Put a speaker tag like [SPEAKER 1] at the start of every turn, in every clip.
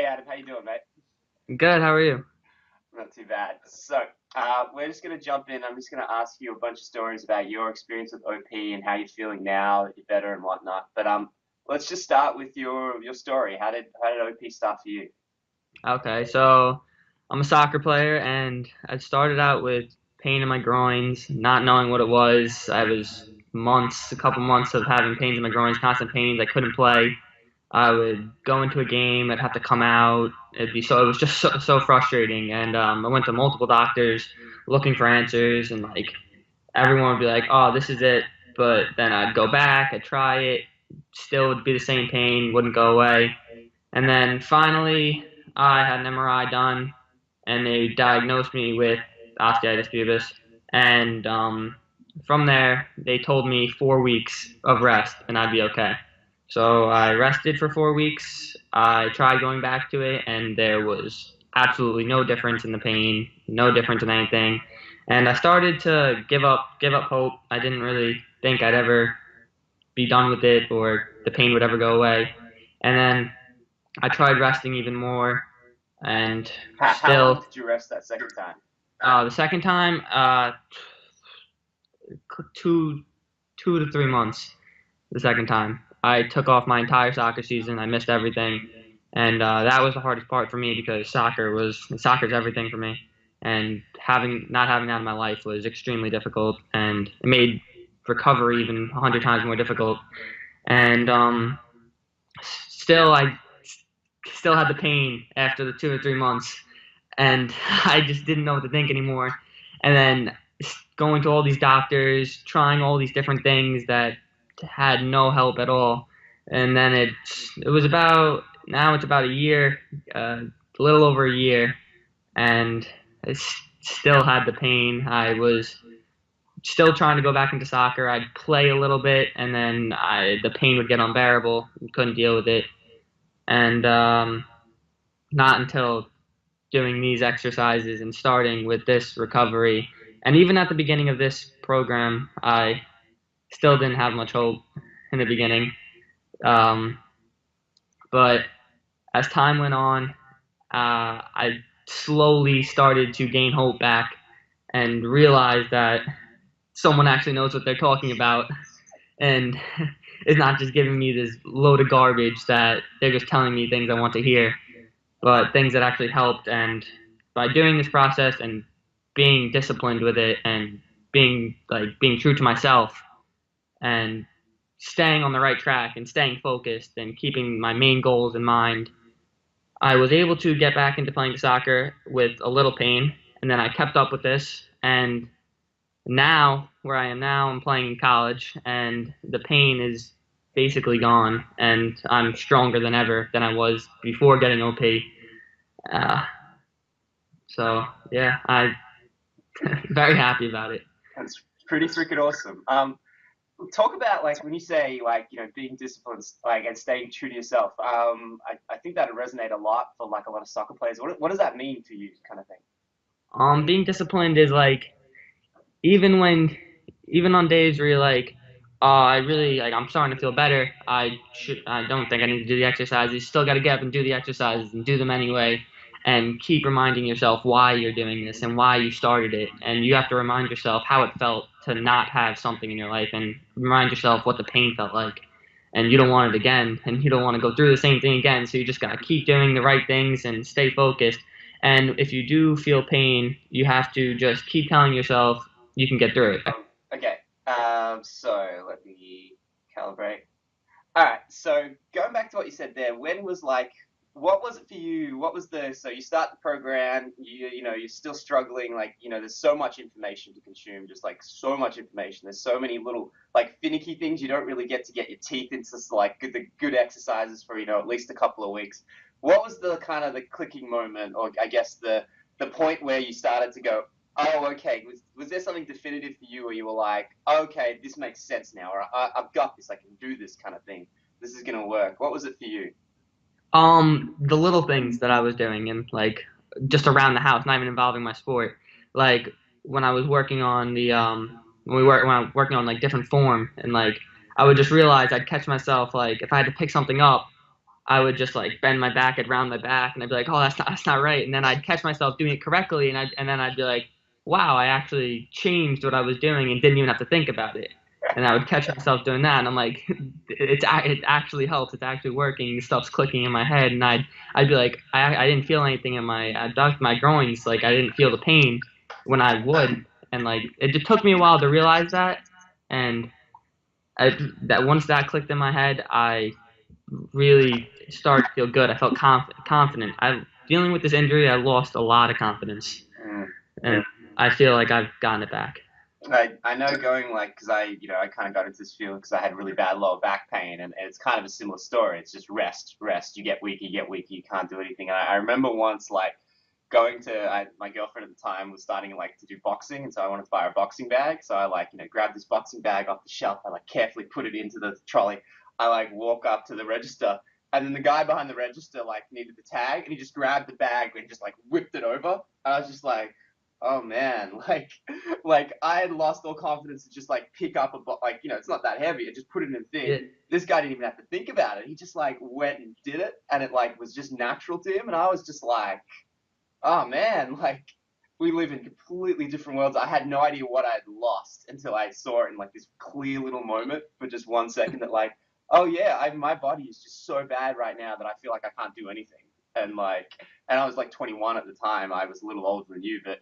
[SPEAKER 1] Hey Adam, how you doing, mate?
[SPEAKER 2] Good, how are you?
[SPEAKER 1] Not too bad. So, we're just gonna jump in. I'm just gonna ask you a bunch of stories about your experience with OP and how you're feeling now that you're better and whatnot. But let's just start with your story. How did OP start for you?
[SPEAKER 2] Okay, so I'm a soccer player and I started out with pain in my groins, not knowing what it was. I was a couple months of having pains in my groins, constant pains. I couldn't play. I would go into a game, I'd have to come out. It was just so frustrating. And I went to multiple doctors looking for answers, and like everyone would be like, "Oh, this is it." But then I'd go back, I'd try it, still would be the same pain, wouldn't go away. And then finally, I had an MRI done, and they diagnosed me with osteitis pubis. And from there, they told me 4 weeks of rest, and I'd be okay. So I rested for 4 weeks. I tried going back to it, and there was absolutely no difference in the pain, no difference in anything. And I started to give up hope. I didn't really think I'd ever be done with it or the pain would ever go away. And then I tried resting even more, and
[SPEAKER 1] How long
[SPEAKER 2] still,
[SPEAKER 1] did you rest that second time?
[SPEAKER 2] the second time, 2 to 3 months. The second time, I took off my entire soccer season. I missed everything, and that was the hardest part for me because soccer's everything for me, and having not having that in my life was extremely difficult, and it made recovery even 100 times more difficult. And still, I still had the pain after the 2 or 3 months, and I just didn't know what to think anymore. And then going to all these doctors, trying all these different things that had no help at all. And then it was about now it's about a year, a little over a year, and still had the pain. I was still trying to go back into soccer. I'd play a little bit, and then the pain would get unbearable. Couldn't deal with it, and not until doing these exercises and starting with this recovery. And even at the beginning of this program, I still didn't have much hope in the beginning. Um, but as time went on, I slowly started to gain hope back and realize that someone actually knows what they're talking about and is not just giving me this load of garbage that they're just telling me things I want to hear, but things that actually helped. And by doing this process and being disciplined with it and being true to myself and staying on the right track and staying focused and keeping my main goals in mind, I was able to get back into playing soccer with a little pain. And then I kept up with this. And now, where I am now, I'm playing in college, and the pain is basically gone. And I'm stronger than ever than I was before getting OP. Uh, so, yeah, I'm very happy about it.
[SPEAKER 1] That's pretty freaking awesome. Talk about like when you say like being disciplined like and staying true to yourself. I think that would resonate a lot for like a lot of soccer players. What does that mean to you, kind of thing?
[SPEAKER 2] Being disciplined is like even when even on days where you're like, oh, I really like I'm starting to feel better. I don't think I need to do the exercises. You still got to get up and do the exercises and do them anyway, and keep reminding yourself why you're doing this and why you started it. And you have to remind yourself how it felt to not have something in your life, and remind yourself what the pain felt like. And you don't want it again, and you don't want to go through the same thing again. So you just gotta keep doing the right things and stay focused. And if you do feel pain, you have to just keep telling yourself you can get through it.
[SPEAKER 1] Okay. So let me calibrate. All right. So going back to what you said there, when was like, what was it for you? What was so you start the program, you're still struggling, like, there's so much information to consume, just like so much information. There's so many little like finicky things you don't really get to get your teeth into, like the good exercises for, at least a couple of weeks. What was the kind of the clicking moment, or I guess the point where you started to go, oh, okay, was there something definitive for you where you were like, okay, this makes sense now, or I've got this, I can do this kind of thing. This is gonna work. What was it for you?
[SPEAKER 2] The little things that I was doing and like just around the house, not even involving my sport. Like when I was working on the when I was working on like different form and like I would just realize I'd catch myself like if I had to pick something up, I would just like bend my back, I'd round my back, and I'd be like, oh, that's not right. And then I'd catch myself doing it correctly, and then I'd be like, wow, I actually changed what I was doing and didn't even have to think about it. And I would catch myself doing that, and I'm like, it actually helps. It's actually working. Stuff's clicking in my head, and I'd be like, I didn't feel anything in my abduct my groins, like I didn't feel the pain when I would, and like it just took me a while to realize that, and that once that clicked in my head, I really started to feel good. I felt confident. I dealing with this injury, I lost a lot of confidence,
[SPEAKER 1] Mm.
[SPEAKER 2] and I feel like I've gotten it back.
[SPEAKER 1] I know going like because I kind of got into this field because I had really bad lower back pain and it's kind of a similar story. It's just rest. You get weaker, you can't do anything. And I remember once like going to my girlfriend at the time was starting like to do boxing, and so I wanted to buy her a boxing bag. So I like grabbed this boxing bag off the shelf. I like carefully put it into the trolley. I like walk up to the register. And then the guy behind the register like needed the tag, and he just grabbed the bag and just like whipped it over. And I was just like, oh man, like I had lost all confidence to just like pick up like it's not that heavy. I just put it in a thing.
[SPEAKER 2] Yeah,
[SPEAKER 1] This guy didn't even have to think about it. He just like went and did it, and it like was just natural to him. And I was just like, oh man, like we live in completely different worlds. I had no idea what I had lost until I saw it in like this clear little moment for just 1 second. That like, oh yeah, my body is just so bad right now that I feel like I can't do anything. And like, and I was like 21 at the time. I was a little older than you, but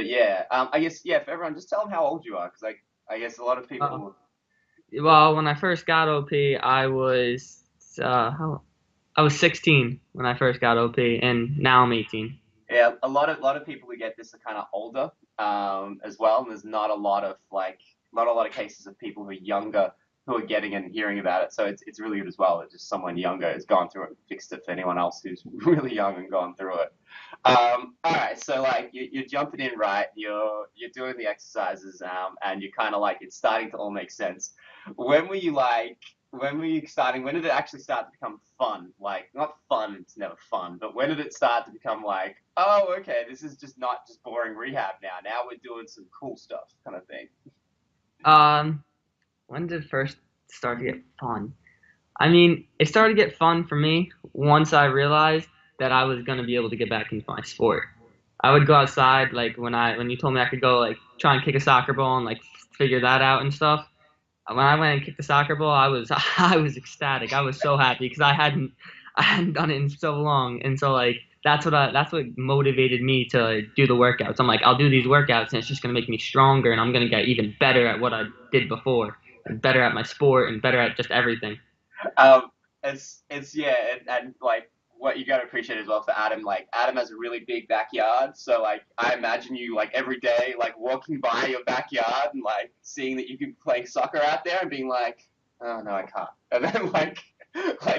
[SPEAKER 1] yeah, I guess yeah. For everyone, just tell them how old you are, because like I guess a lot of
[SPEAKER 2] uh,
[SPEAKER 1] people.
[SPEAKER 2] well, when I first got OP, how I was 16 when I first got OP, and now I'm 18.
[SPEAKER 1] Yeah, a lot of people who get this are kind of older, as well, and there's not a lot of like not a lot of cases of people who are younger who are getting and hearing about it. So it's really good as well. It's just someone younger has gone through it and fixed it for anyone else who's really young and gone through it. All right, so like you're jumping in, right? You're doing the exercises, and you're kind of like it's starting to all make sense. When were you like? When were you starting? When did it actually start to become fun? Like, not fun, it's never fun, but when did it start to become like, oh, okay, this is just not just boring rehab now. Now we're doing some cool stuff kind of thing.
[SPEAKER 2] Um, when did it first start to get fun? I mean, it started to get fun for me once I realized that I was gonna be able to get back into my sport. I would go outside, like when you told me I could go like try and kick a soccer ball and like figure that out and stuff. When I went and kicked the soccer ball, I was I was ecstatic. I was so happy because I hadn't done it in so long, and so like that's what motivated me to do the workouts. I'm like, I'll do these workouts, and it's just gonna make me stronger, and I'm gonna get even better at what I did before, and better at my sport, and better at just everything.
[SPEAKER 1] Um, it's yeah, and like what you gotta appreciate as well for Adam. Like Adam has a really big backyard, so like I imagine you like every day like walking by your backyard and like seeing that you can play soccer out there and being like, oh no, I can't. And then like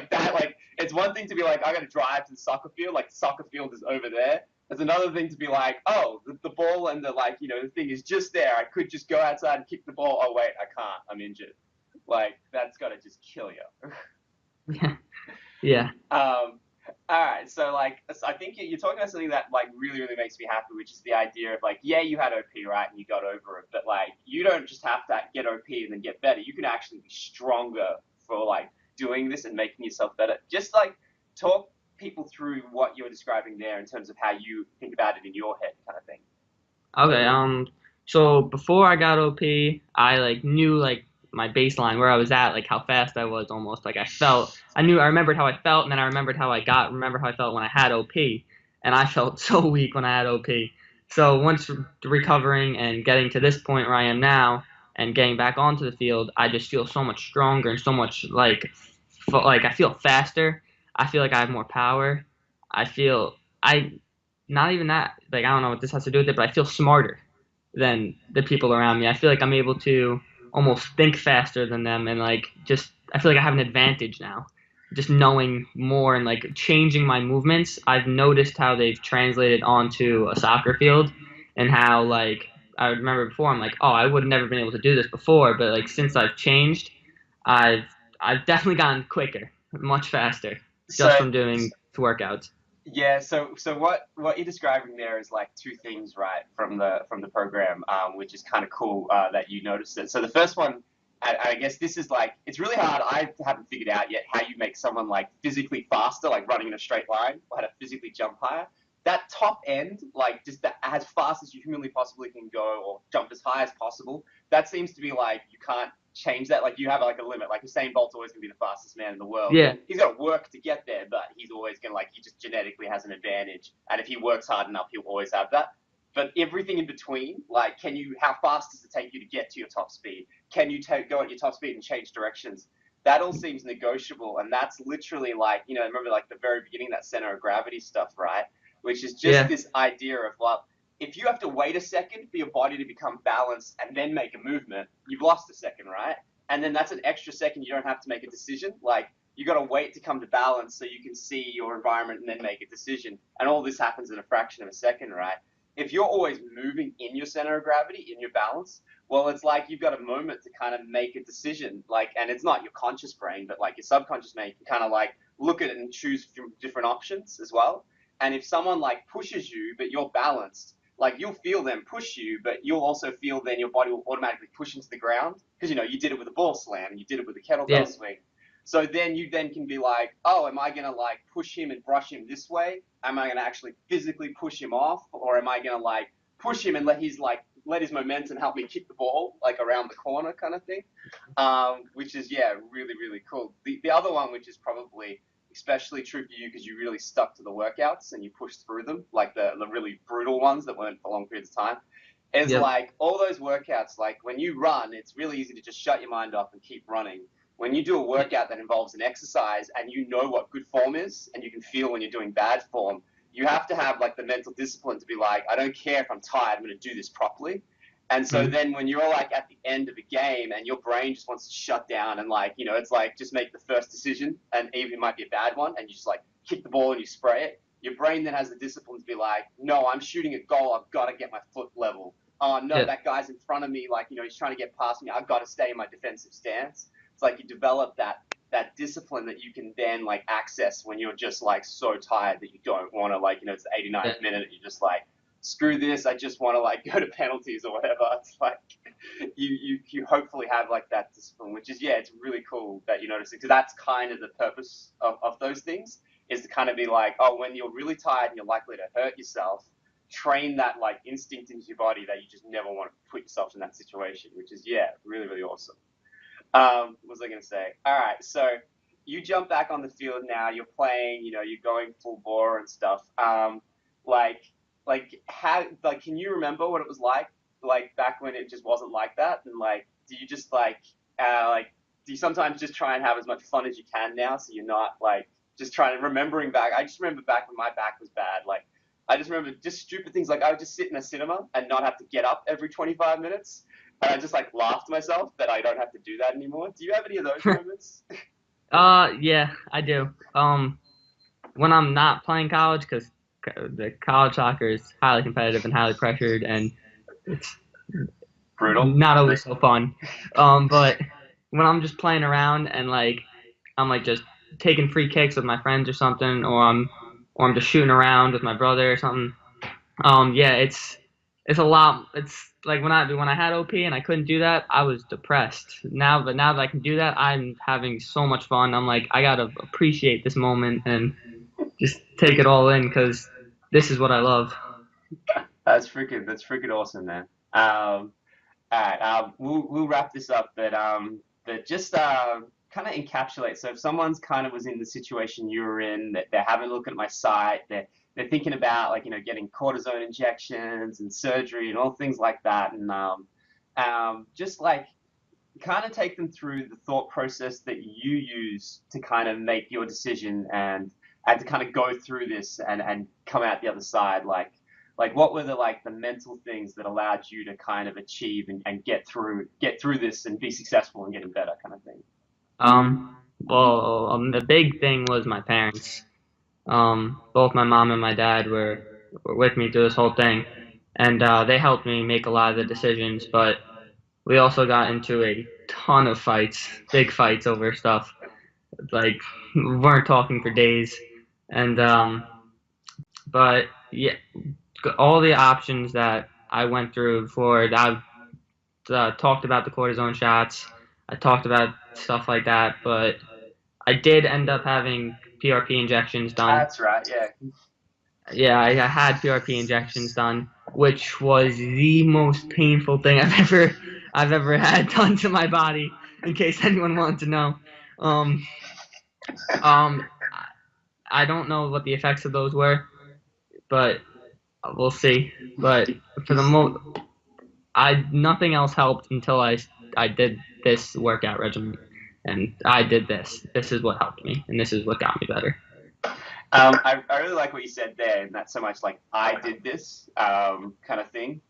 [SPEAKER 1] that like it's one thing to be like I gotta drive to the soccer field. Like the soccer field is over there. There's another thing to be like, oh, the ball and the like, the thing is just there. I could just go outside and kick the ball. Oh wait, I can't. I'm injured. Like that's gotta just kill you.
[SPEAKER 2] Yeah, yeah.
[SPEAKER 1] All right, so like I think you're talking about something that like really makes me happy, which is the idea of like yeah, you had OP right and you got over it, but like you don't just have to get OP and then get better. You can actually be stronger for like doing this and making yourself better. Just like talk people through what you're describing there in terms of how you think about it in your head, kind of thing.
[SPEAKER 2] Okay, so before I got OP, I like knew like my baseline where I was at, like how fast I was almost. Like I remembered how I felt, and then I remember how I felt when I had OP, and I felt so weak when I had OP. So once recovering and getting to this point where I am now, and getting back onto the field, I just feel so much stronger and so much like I feel faster. I feel like I have more power. I feel I not even that, like I don't know what this has to do with it, but I feel smarter than the people around me. I feel like I'm able to almost think faster than them, and like just I feel like I have an advantage now. Just knowing more and like changing my movements, I've noticed how they've translated onto a soccer field, and how like I remember before I'm like, oh, I would have never been able to do this before, but like since I've changed, I've I've definitely gotten quicker, much faster, just
[SPEAKER 1] So
[SPEAKER 2] from doing workouts.
[SPEAKER 1] yeah, so what you're describing there is like two things, right, from the program, which is kind of cool that you noticed it. So the first one, I guess this is like, it's really hard. I haven't figured out yet how you make someone like physically faster, like running in a straight line, or how to physically jump higher. That top end, like just that as fast as you humanly possibly can go, or jump as high as possible, that seems to be like you can't change that. Like you have like a limit. Like Usain Bolt's always gonna be the fastest man in the world.
[SPEAKER 2] Yeah,
[SPEAKER 1] He's got to work to get there, but he's always gonna like he just genetically has an advantage. And if he works hard enough, he'll always have that. But everything in between, like, how fast does it take you to get to your top speed? Can you go at your top speed and change directions? That all seems negotiable, and that's literally like, remember like the very beginning, that center of gravity stuff, right? Which is just
[SPEAKER 2] yeah,
[SPEAKER 1] this idea of, well, if you have to wait a second for your body to become balanced and then make a movement, you've lost a second, right? And then that's an extra second you don't have to make a decision. Like, you got to wait to come to balance so you can see your environment and then make a decision. And all this happens in a fraction of a second, right? If you're always moving in your center of gravity, in your balance, well, it's like you've got a moment to kind of make a decision. Like, and it's not your conscious brain, but like your subconscious brain can kind of like look at it and choose from different options as well. And if someone like pushes you, but you're balanced, like you'll feel them push you, but you'll also feel then your body will automatically push into the ground because you did it with a ball slam and you did it with a kettlebell
[SPEAKER 2] yeah,
[SPEAKER 1] swing. So then you then can be like, oh, am I gonna like push him and brush him this way? Am I gonna actually physically push him off, or am I gonna like push him and let his momentum help me kick the ball like around the corner kind of thing? Which is really really cool. The other one, which is probably especially true for you because you really stuck to the workouts and you pushed through them, like the really brutal ones that weren't for long periods of time, is
[SPEAKER 2] yep,
[SPEAKER 1] like all those workouts, like when you run, it's really easy to just shut your mind off and keep running. When you do a workout that involves an exercise and you know what good form is and you can feel when you're doing bad form, you have to have like the mental discipline to be like, I don't care if I'm tired, I'm going to do this properly. And so
[SPEAKER 2] mm,
[SPEAKER 1] then when you're like at the end of a game and your brain just wants to shut down and like, it's like just make the first decision, and even it might be a bad one, and you just like kick the ball and you spray it, your brain then has the discipline to be like, no, I'm shooting a goal, I've got to get my foot level. Oh no,
[SPEAKER 2] yeah,
[SPEAKER 1] that guy's in front of me, like, he's trying to get past me, I've got to stay in my defensive stance. It's like you develop that discipline that you can then like access when you're just like so tired that you don't want to, like, it's the
[SPEAKER 2] yeah,
[SPEAKER 1] 89th minute and you're just like, screw this, I just want to like go to penalties or whatever. It's like you hopefully have like that discipline, which is it's really cool that you notice it, because that's kind of the purpose of those things, is to kind of be like, oh, when you're really tired and you're likely to hurt yourself, train that like instinct into your body that you just never want to put yourself in that situation, which is really really awesome. What was I going to say? All right, so you jump back on the field now. You're playing. You're going full bore and stuff. Like, how? Like, can you remember what it was like back when it just wasn't like that? And like, do you just like, do you sometimes just try and have as much fun as you can now, so you're not like just trying to remembering back? I just remember back when my back was bad. Like, I just remember just stupid things, like I would just sit in a cinema and not have to get up every 25 minutes, and I just like laughed to myself that I don't have to do that anymore. Do you have any of those moments?
[SPEAKER 2] yeah, I do. When I'm not playing college, because the college soccer is highly competitive and highly pressured, and it's
[SPEAKER 1] Brutal.
[SPEAKER 2] not always so fun. But when I'm just playing around and like I'm like just taking free kicks with my friends or something, or I'm just shooting around with my brother or something. Yeah, it's a lot. It's like when I had OP and I couldn't do that, I was depressed. Now that I can do that, I'm having so much fun. I'm like, I gotta appreciate this moment and just take it all in because this is what I love.
[SPEAKER 1] That's freaking awesome, man. All right, we'll wrap this up, but just kind of encapsulate. So if someone's kind of was in the situation you were in, that they're having a look at my site, they're thinking about like getting cortisone injections and surgery and all things like that, and just like kind of take them through the thought process that you use to kind of make your decision, and to kind of go through this and come out the other side, like what were the mental things that allowed you to kind of achieve and get through this and be successful and getting better kind of thing.
[SPEAKER 2] The big thing was my parents. Both my mom and my dad were with me through this whole thing, and they helped me make a lot of the decisions. But we also got into a ton of fights, big fights over stuff. Like we weren't talking for days, and but yeah, all the options that I went through before, I talked about the cortisone shots. I talked about stuff like that, but I did end up having PRP injections done.
[SPEAKER 1] That's right. Yeah.
[SPEAKER 2] Yeah, I had PRP injections done, which was the most painful thing I've ever had done to my body. In case anyone wanted to know, um, um, I don't know what the effects of those were, but we'll see. But for the most, I nothing else helped until I did this workout regimen, and I did this. This is what helped me, and this is what got me better.
[SPEAKER 1] I really like what you said there, and not so much like I did this kind of thing.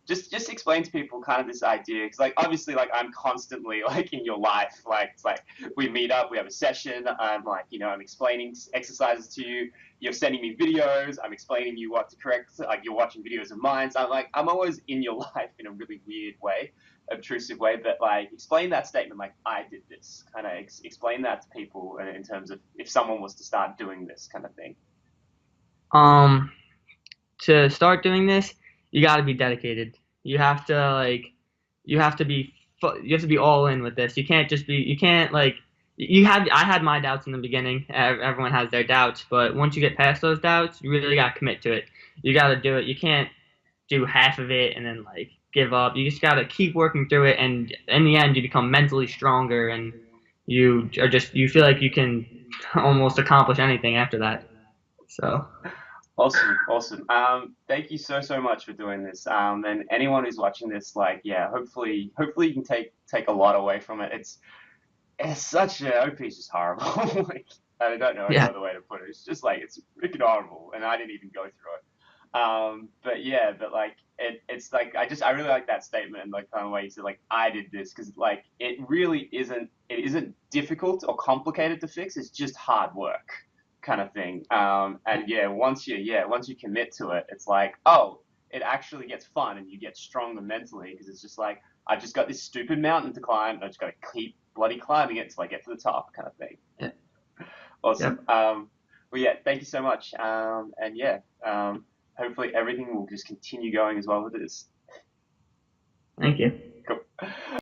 [SPEAKER 1] Just explain to people kind of this idea, because like obviously like I'm constantly like in your life, like it's like we meet up, we have a session. I'm like I'm explaining exercises to you. You're sending me videos. I'm explaining you what to correct. Like you're watching videos of mine. So I'm always in your life in a really weird way, obtrusive way, but like explain that statement like I did this, kind of explain that to people in terms of if someone was to start doing this kind of thing.
[SPEAKER 2] Um, to start doing this, you got to be dedicated. You have to like, you have to be all in with this. You can't just be, you can't like, I had my doubts in the beginning. Everyone has their doubts, but once you get past those doubts, you really got to commit to it. You got to do it. You can't do half of it and then like give up. You just got to keep working through it, and in the end, you become mentally stronger, and you feel like you can almost accomplish anything after that. So.
[SPEAKER 1] Awesome, awesome. Thank you so much for doing this. And anyone who's watching this, like, yeah, hopefully you can take a lot away from it. It's such a OP is just horrible. Like, I don't know any
[SPEAKER 2] Yeah.
[SPEAKER 1] other way to put it. It's just like it's freaking horrible, and I didn't even go through it. But yeah, but like it's like I really like that statement and like kind of way you said like I did this because like it isn't difficult or complicated to fix. It's just hard work kind of thing. And once you commit to it, it's like oh, it actually gets fun and you get stronger mentally because it's just like I've just got this stupid mountain to climb. And I just got to keep bloody climbing it until I get to the top, kind of thing.
[SPEAKER 2] Yeah.
[SPEAKER 1] Awesome.
[SPEAKER 2] Yep.
[SPEAKER 1] Well, yeah, thank you so much. And yeah, hopefully everything will just continue going as well with this.
[SPEAKER 2] Thank you.
[SPEAKER 1] Cool.